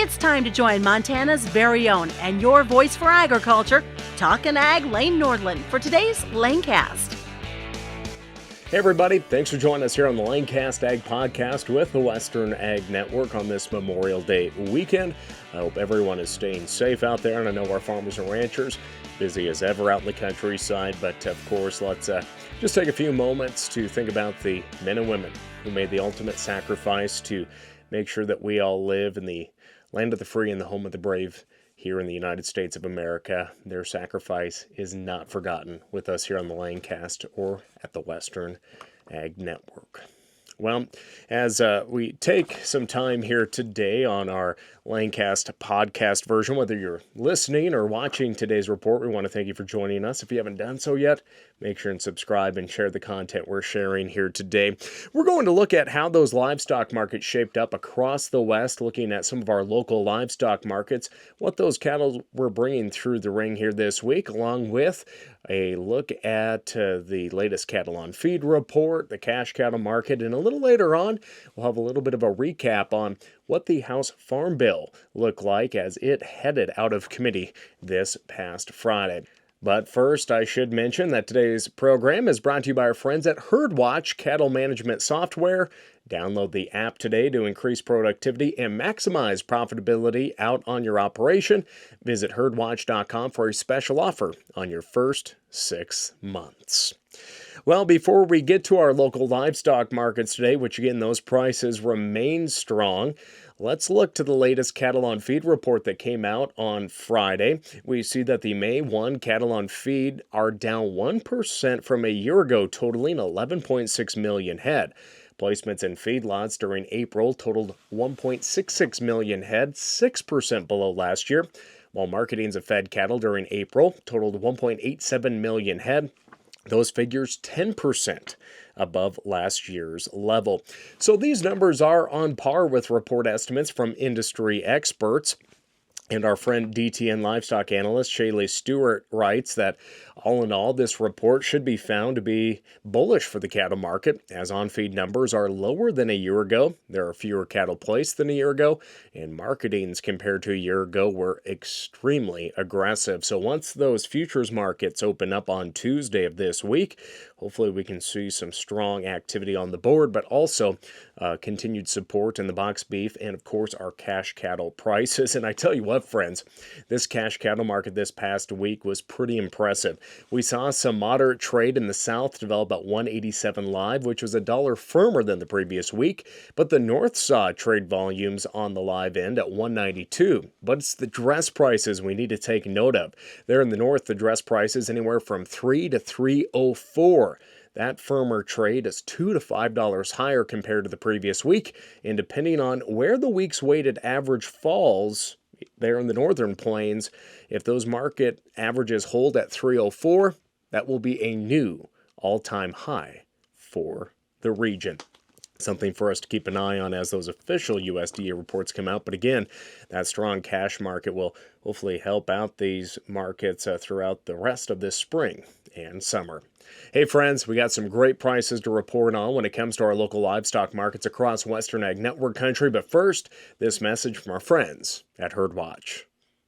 It's time to join Montana's very own and your voice for agriculture, Talkin' Ag Lane Nordland, for today's LaneCast. Hey everybody, thanks for joining us here on the LaneCast Ag Podcast with the Western Ag Network on this Memorial Day weekend. I hope everyone is staying safe out there, and I know our farmers and ranchers busy as ever out in the countryside, but of course let's just take a few moments to think about the men and women who made the ultimate sacrifice to make sure that we all live in the land of the free and the home of the brave here in the United States of America. Their sacrifice is not forgotten with us here on the LaneCast or at the Western Ag Network. Well, as we take some time here today on our LaneCast podcast version, whether you're listening or watching today's report, we want to thank you for joining us. If you haven't done so yet, make sure and subscribe and share the content we're sharing here today. We're going to look at how those livestock markets shaped up across the West, looking at some of our local livestock markets, what those cattle were bringing through the ring here this week, along with a look at the latest cattle on feed report, the cash cattle market, and a little later on, we'll have a little bit of a recap on what the House Farm Bill looked like as it headed out of committee this past Friday. But first, I should mention that today's program is brought to you by our friends at HerdWatch Cattle Management Software. Download the app today to increase productivity and maximize profitability out on your operation. Visit herdwatch.com for a special offer on your first 6 months. Well, before we get to our local livestock markets today, which again, those prices remain strong, let's look to the latest cattle on feed report that came out on Friday. We see that the May 1 cattle on feed are down 1% from a year ago, totaling 11.6 million head. Placements in feedlots during April totaled 1.66 million head, 6% below last year, while marketings of fed cattle during April totaled 1.87 million head. Those figures 10% above last year's level. So these numbers are on par with report estimates from industry experts. And our friend DTN livestock analyst Shaylee Stewart writes that all in all, this report should be found to be bullish for the cattle market, as on-feed numbers are lower than a year ago. There are fewer cattle placed than a year ago, and marketings compared to a year ago were extremely aggressive. So once those futures markets open up on Tuesday of this week, hopefully we can see some strong activity on the board, but also continued support in the box beef and, of course, our cash cattle prices. And I tell you what, friends, this cash cattle market this past week was pretty impressive. We saw some moderate trade in the South develop at 187 live, which was $1 firmer than the previous week, but the North saw trade volumes on the live end at 192. But it's the dress prices we need to take note of. There in the North, the dress prices anywhere from $3 to $3.04. That firmer trade is $2 to $5 higher compared to the previous week, and depending on where the week's weighted average falls there in the northern plains, if those market averages hold at 304, that will be a new all-time high for the region. Something for us to keep an eye on as those official USDA reports come out. But again, that strong cash market will hopefully help out these markets throughout the rest of this spring and summer. Hey friends, we got some great prices to report on when it comes to our local livestock markets across Western Ag Network country. But first, this message from our friends at HerdWatch.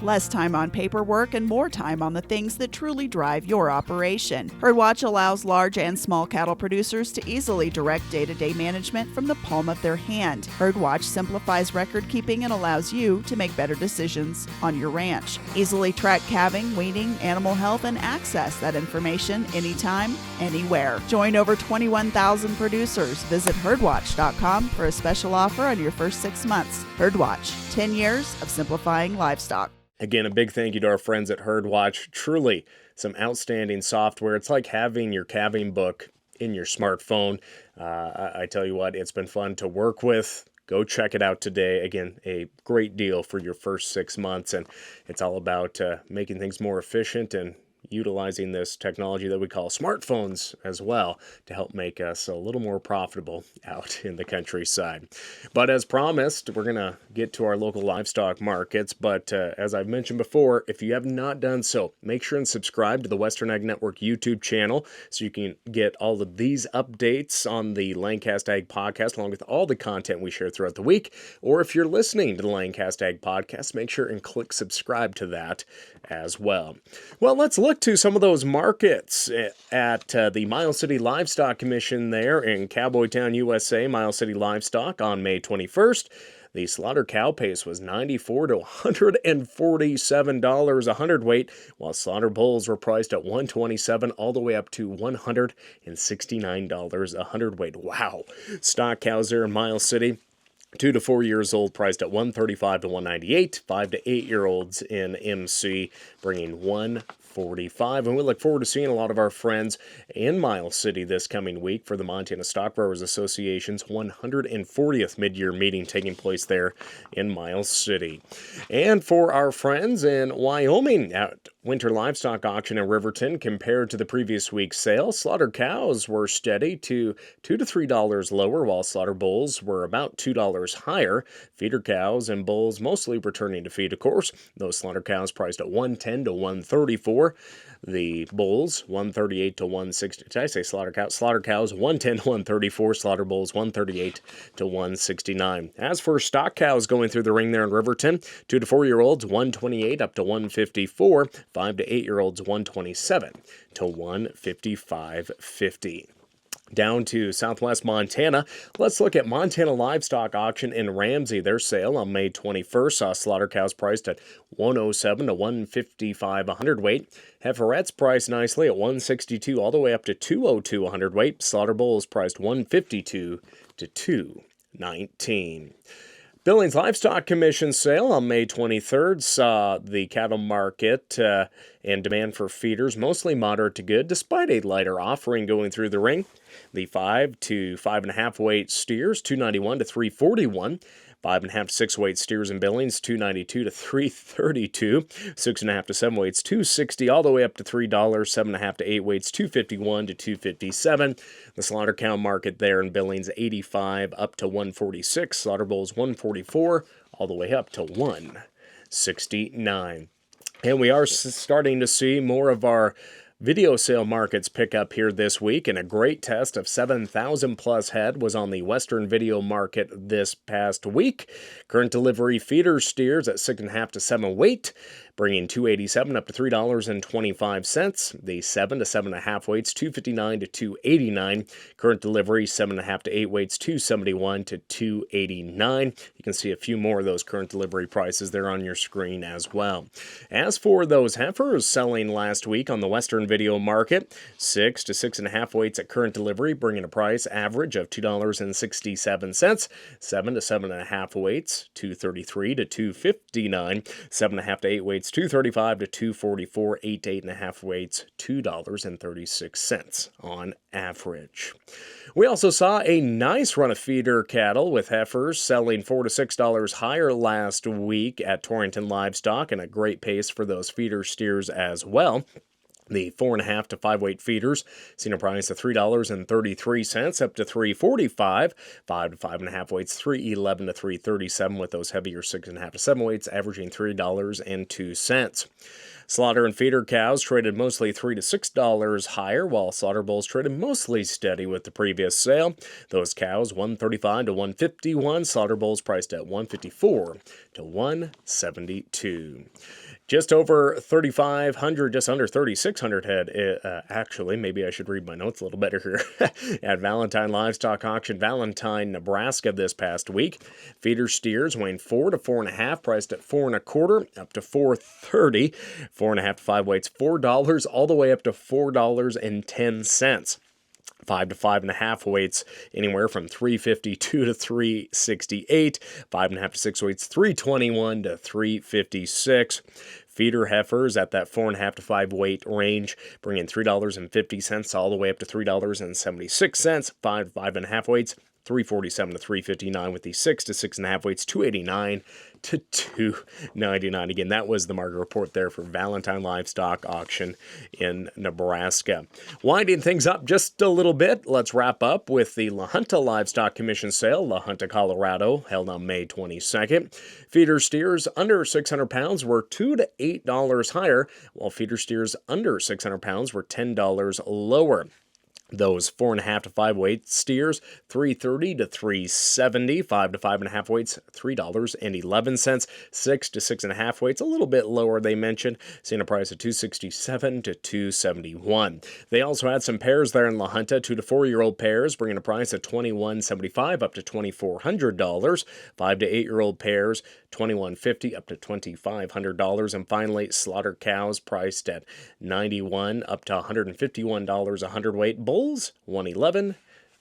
Less time on paperwork and more time on the things that truly drive your operation. HerdWatch allows large and small cattle producers to easily direct day-to-day management from the palm of their hand. HerdWatch simplifies record keeping and allows you to make better decisions on your ranch. Easily track calving, weaning, animal health, and access that information anytime, anywhere. Join over 21,000 producers. Visit herdwatch.com for a special offer on your first 6 months. HerdWatch, 10 years of simplifying livestock. Again, a big thank you to our friends at HerdWatch. Truly some outstanding software. It's like having your calving book in your smartphone. I tell you what, it's been fun to work with. Go check it out today. Again, a great deal for your first 6 months, and it's all about making things more efficient and utilizing this technology that we call smartphones as well to help make us a little more profitable out in the countryside. But as promised, we're going to get to our local livestock markets. But as I've mentioned before, if you have not done so, make sure and subscribe to the Western Ag Network YouTube channel so you can get all of these updates on the LaneCast Ag Podcast along with all the content we share throughout the week. Or if you're listening to the LaneCast Ag Podcast, make sure and click subscribe to that as well. Well, let's look to some of those markets at the Miles City Livestock Commission there in Cowboy Town, USA. Miles City Livestock on May 21st. The slaughter cow pace was $94 to $147 a hundredweight, while slaughter bulls were priced at $127 all the way up to $169 a hundredweight. Wow. Stock cows there in Miles City, 2 to 4 years old, priced at $135 to $198. 5 to 8 year olds in MC bringing $145. And we look forward to seeing a lot of our friends in Miles City this coming week for the Montana Stock Growers Association's 140th mid-year meeting taking place there in Miles City. And for our friends in Wyoming at Winter Livestock Auction in Riverton, compared to the previous week's sale, slaughter cows were steady to $2 to $3 lower, while slaughter bulls were about $2 higher. Feeder cows and bulls mostly returning to feed, of course. Those slaughter cows priced at $110 to $134. The bulls, $138 to $160. Did I say slaughter cows? Slaughter cows, $110 to $134. Slaughter bulls, $138 to $169. As for stock cows going through the ring there in Riverton, 2 to 4 year olds, $128 up to $154. 5 to 8 year olds, $127 to $155.50. Down to southwest Montana, let's look at Montana Livestock Auction in Ramsay. Their sale on May 21st saw slaughter cows priced at $107 to $155 a hundredweight. Heiferettes priced nicely at $162 all the way up to $202 a hundredweight. Slaughter bulls priced $152 to $219. Billings Livestock Commission sale on May 23rd saw the cattle market and demand for feeders mostly moderate to good, despite a lighter offering going through the ring. The 5 to 5.5 weight steers, $291 to $341. 5.5 to 6 weight steers in Billings, $292 to $332. 6.5 to 7 weights, $260 all the way up to $3. 7.5 to 8 weights, $251 to $257. The slaughter cow market there in Billings, $85 up to $146. Slaughter bulls, $144 all the way up to $169. And we are starting to see more of our video sale markets pick up here this week, and a great test of 7,000 plus head was on the Western video market this past week. Current delivery feeder steers at 6.5 to 7 weight, bringing $287 up to $3.25. The 7 to 7.5 weights, $259 to $289. Current delivery 7.5 to 8 weights, $271 to $289. You can see a few more of those current delivery prices there on your screen as well. As for those heifers selling last week on the Western video market, 6 to 6.5 weights at current delivery, bringing a price average of $2.67. 7 to 7.5 weights, $233 to $259. 7.5 to 8 weights, $235 to $244. 8 to 8.5 weights, $2.36 on average. We also saw a nice run of feeder cattle with heifers selling $4 to $6 higher last week at Torrington Livestock, and a great pace for those feeder steers as well. The 4.5 to 5 weight feeders seen a price of $3.33 up to $3.45. 5 to 5.5 weights, $3.11 to $3.37, with those heavier 6.5 to 7 weights averaging $3.02. Slaughter and feeder cows traded mostly $3 to $6 higher, while slaughter bulls traded mostly steady with the previous sale. Those cows $135 to $151. Slaughter bulls priced at $154 to $172. Just over 3,500, just under 3,600 head, actually, maybe I should read my notes a little better here, at Valentine Livestock Auction, Valentine, Nebraska this past week. Feeder steers weighing 4 to 4.5, priced at $4.25 up to $4.30. 4.5 to 5 weights, $4 all the way up to $4.10. 5 to 5.5 weights, anywhere from $3.52 to $3.68. 5.5 to 6 weights, $3.21 to $3.56. Feeder heifers at that 4.5 to 5 weight range, bringing $3.50 all the way up to $3.76. 5 to 5.5 weights, 347 to 359, with the 6 to 6.5 weights, 289 to 299. Again, that was the market report there for Valentine Livestock Auction in Nebraska. Winding things up just a little bit, let's wrap up with the Junta Livestock Commission sale, Junta, Colorado, held on May 22nd. Feeder steers under 600 pounds were $2 to $8 higher, while feeder steers under 600 pounds were $10 lower. Those 4.5 to 5 weight steers, $3.30 to $3.70. 5 to 5.5 weights, $3.11. 6 to 6.5 weights, a little bit lower, they mentioned, seeing a price of $2.67 to $2.71. They also had some pairs there in La Junta, 2 to 4-year-old pairs, bringing a price of $21.75 up to $2,400. 5 to 8-year-old pairs, $2,150 up to $2,500. And finally, slaughter cows priced at $91 up to $151 a hundredweight. Bulls, $111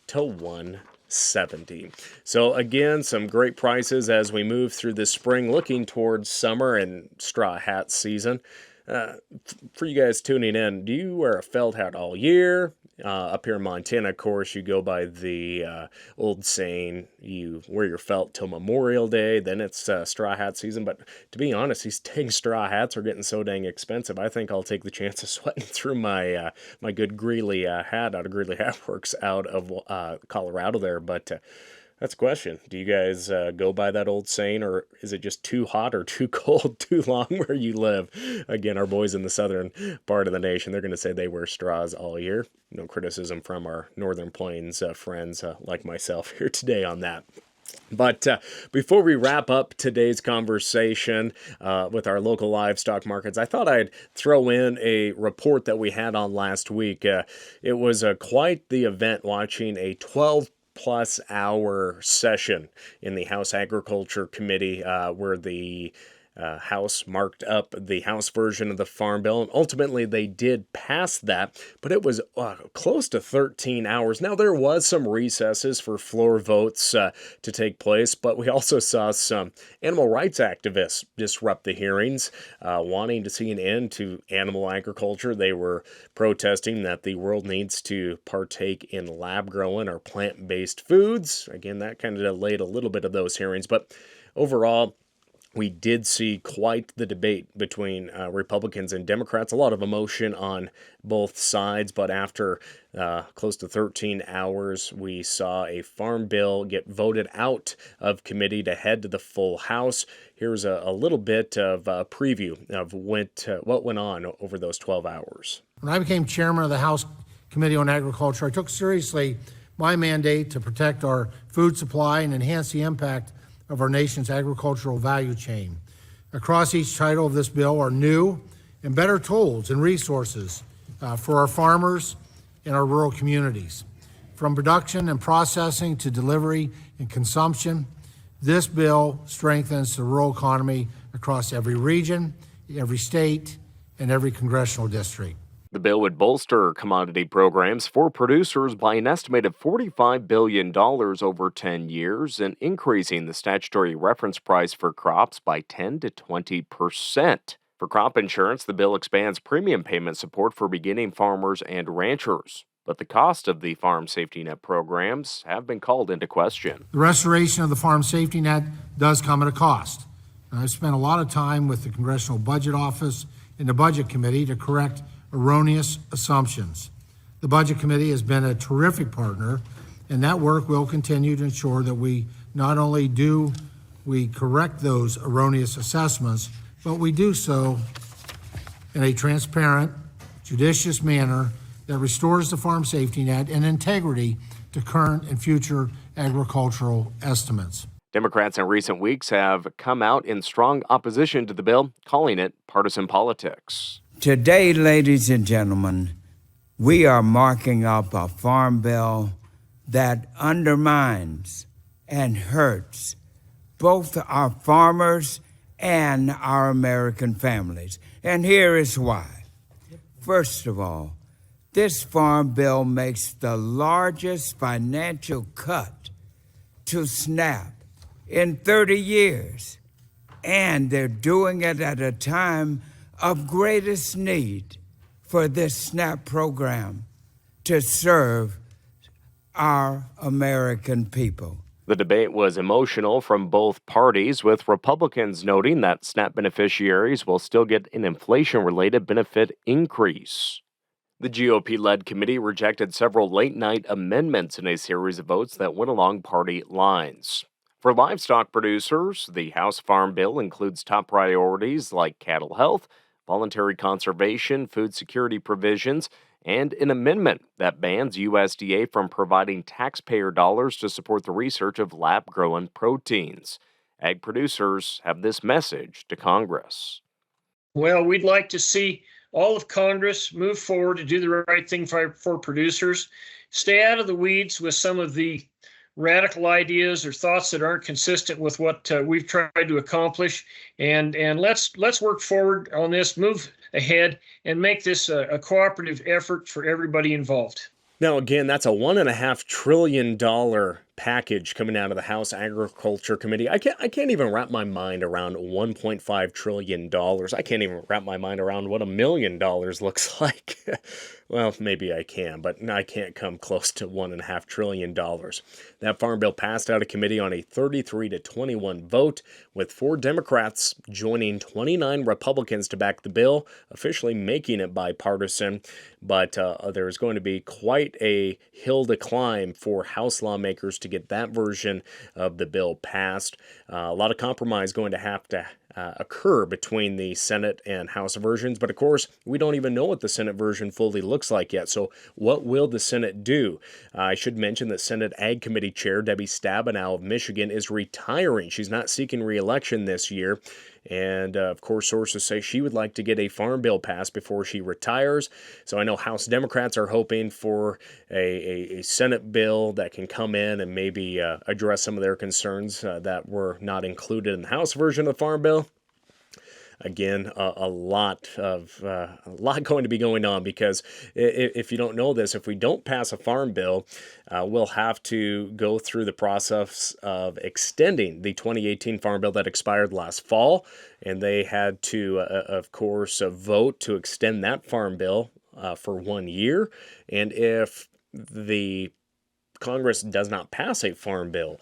to $170. So again, some great prices as we move through this spring, looking towards summer and straw hat season. For you guys tuning in, do you wear a felt hat all year? Up here in Montana, of course, you go by the old saying, you wear your felt till Memorial Day, then it's straw hat season. But to be honest, these dang straw hats are getting so dang expensive. I think I'll take the chance of sweating through my my good Greeley hat out of Greeley Hat Works out of Colorado there. But that's a question. Do you guys go by that old saying, or is it just too hot or too cold too long where you live? Again, our boys in the southern part of the nation, they're going to say they wear straws all year. No criticism from our Northern Plains friends like myself here today on that. But before we wrap up today's conversation with our local livestock markets, I thought I'd throw in a report that we had on last week. It was quite the event watching a 12-plus hour session in the House Agriculture Committee where the House marked up the House version of the Farm Bill, and ultimately they did pass that, but it was close to 13 hours. Now, there was some recesses for floor votes to take place, but we also saw some animal rights activists disrupt the hearings, wanting to see an end to animal agriculture. They were protesting that the world needs to partake in lab-grown or plant-based foods. Again, that kind of delayed a little bit of those hearings, but overall, we did see quite the debate between Republicans and Democrats. A lot of emotion on both sides, but after close to 13 hours, we saw a farm bill get voted out of committee to head to the full House. Here's a little bit of a preview of what went on over those 12 hours. When I became chairman of the House Committee on Agriculture, I took seriously my mandate to protect our food supply and enhance the impact of our nation's agricultural value chain. Across each title of this bill are new and better tools and resources for our farmers and our rural communities. From production and processing to delivery and consumption, this bill strengthens the rural economy across every region, every state, and every congressional district. The bill would bolster commodity programs for producers by an estimated $45 billion over 10 years and increasing the statutory reference price for crops by 10 to 20%. For crop insurance, the bill expands premium payment support for beginning farmers and ranchers. But the cost of the farm safety net programs have been called into question. The restoration of the farm safety net does come at a cost. I've spent a lot of time with the Congressional Budget Office and the Budget Committee to correct erroneous assumptions. The Budget Committee has been a terrific partner, and that work will continue to ensure that we not only do we correct those erroneous assessments, but we do so in a transparent, judicious manner that restores the farm safety net and integrity to current and future agricultural estimates. Democrats in recent weeks have come out in strong opposition to the bill, calling it partisan politics. Today, ladies and gentlemen, we are marking up a farm bill that undermines and hurts both our farmers and our American families. And here is why. First of all, this farm bill makes the largest financial cut to SNAP in 30 years. And they're doing it at a time of greatest need for this SNAP program to serve our American people. The debate was emotional from both parties, with Republicans noting that SNAP beneficiaries will still get an inflation-related benefit increase. The GOP-led committee rejected several late-night amendments in a series of votes that went along party lines. For livestock producers, the House Farm Bill includes top priorities like cattle health, voluntary conservation, food security provisions, and an amendment that bans USDA from providing taxpayer dollars to support the research of lab-grown proteins. Ag producers have this message to Congress. Well, we'd like to see all of Congress move forward to do the right thing for producers, stay out of the weeds with some of the radical ideas or thoughts that aren't consistent with what we've tried to accomplish, and let's work forward on this, move ahead, and make this a cooperative effort for everybody involved. Now, again, that's a $1.5 trillion package coming out of the House Agriculture Committee. I can't even wrap my mind around $1.5 trillion. I can't even wrap my mind around what $1 million looks like. Well, maybe I can, but I can't come close to $1.5 trillion. That farm bill passed out of committee on a 33-21 vote, with 4 Democrats joining 29 Republicans to back the bill, officially making it bipartisan. But there's going to be quite a hill to climb for House lawmakers to get that version of the bill passed. A lot of compromise going to have to occur between the Senate and House versions, but of course, we don't even know what the Senate version fully looks like yet. So what will the Senate do? I should mention that Senate Ag Committee Chair Debbie Stabenow of Michigan is retiring. She's not seeking re-election this year. And, of course, sources say she would like to get a farm bill passed before she retires. So I know House Democrats are hoping for a Senate bill that can come in and maybe address some of their concerns that were not included in the House version of the farm bill. Again, a lot going to be going on, because if you don't know this, if we don't pass a farm bill, we'll have to go through the process of extending the 2018 farm bill that expired last fall, and they had to, of course, vote to extend that farm bill for 1 year. And if the Congress does not pass a farm bill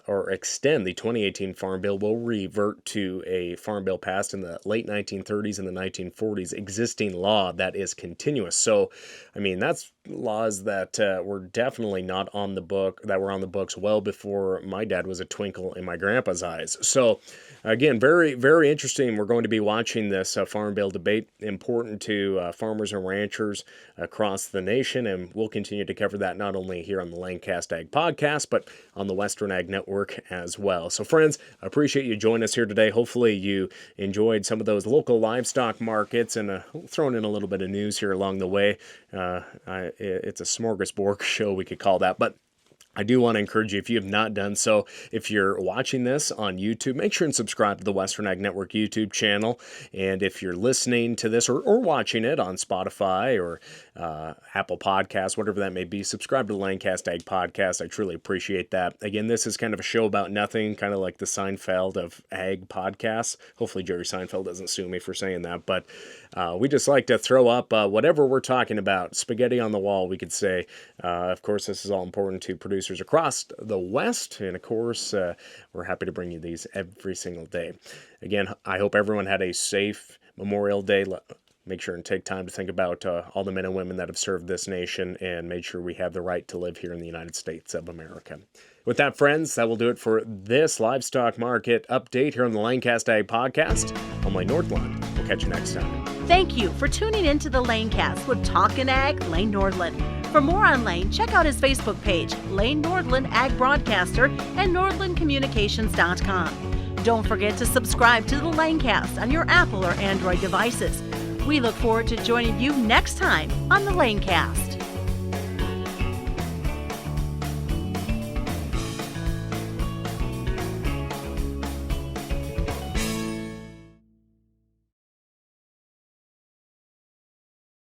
or extend the 2018 Farm Bill, will revert to a farm bill passed in the late 1930s and the 1940s existing law that is continuous. So, I mean, that's laws that were definitely not on the book, that were on the books well before my dad was a twinkle in my grandpa's eyes. So, again, very, very interesting. We're going to be watching this farm bill debate, important to farmers and ranchers across the nation, and we'll continue to cover that not only here on the LaneCast Ag Podcast, but on the Western Ag Network as well. So, friends, I appreciate you joining us here today. Hopefully you enjoyed some of those local livestock markets, and throwing in a little bit of news here along the way. It's a smorgasbord show, we could call that, but I do want to encourage you, if you have not done so, if you're watching this on YouTube, make sure and subscribe to the Western Ag Network YouTube channel. And if you're listening to this or watching it on Spotify or Apple Podcasts, whatever that may be, subscribe to the LaneCast Ag Podcast. I truly appreciate that. Again, this is kind of a show about nothing, kind of like the Seinfeld of Ag podcasts. Hopefully Jerry Seinfeld doesn't sue me for saying that, but we just like to throw up whatever we're talking about, spaghetti on the wall, we could say. Of course, this is all important to producers across the West, and of course, we're happy to bring you these every single day. Again, I hope everyone had a safe Memorial Day. Make sure and take time to think about all the men and women that have served this nation, and made sure we have the right to live here in the United States of America. With that, friends, that will do it for this livestock market update here on the LaneCast Ag Podcast. I'm Lane Nordlund. We'll catch you next time. Thank you for tuning in to the LaneCast with Talkin' Ag, Lane Nordlund. For more on Lane, check out his Facebook page, Lane Nordlund Ag Broadcaster, and NordlundCommunications.com. Don't forget to subscribe to the LaneCast on your Apple or Android devices. We look forward to joining you next time on the LaneCast.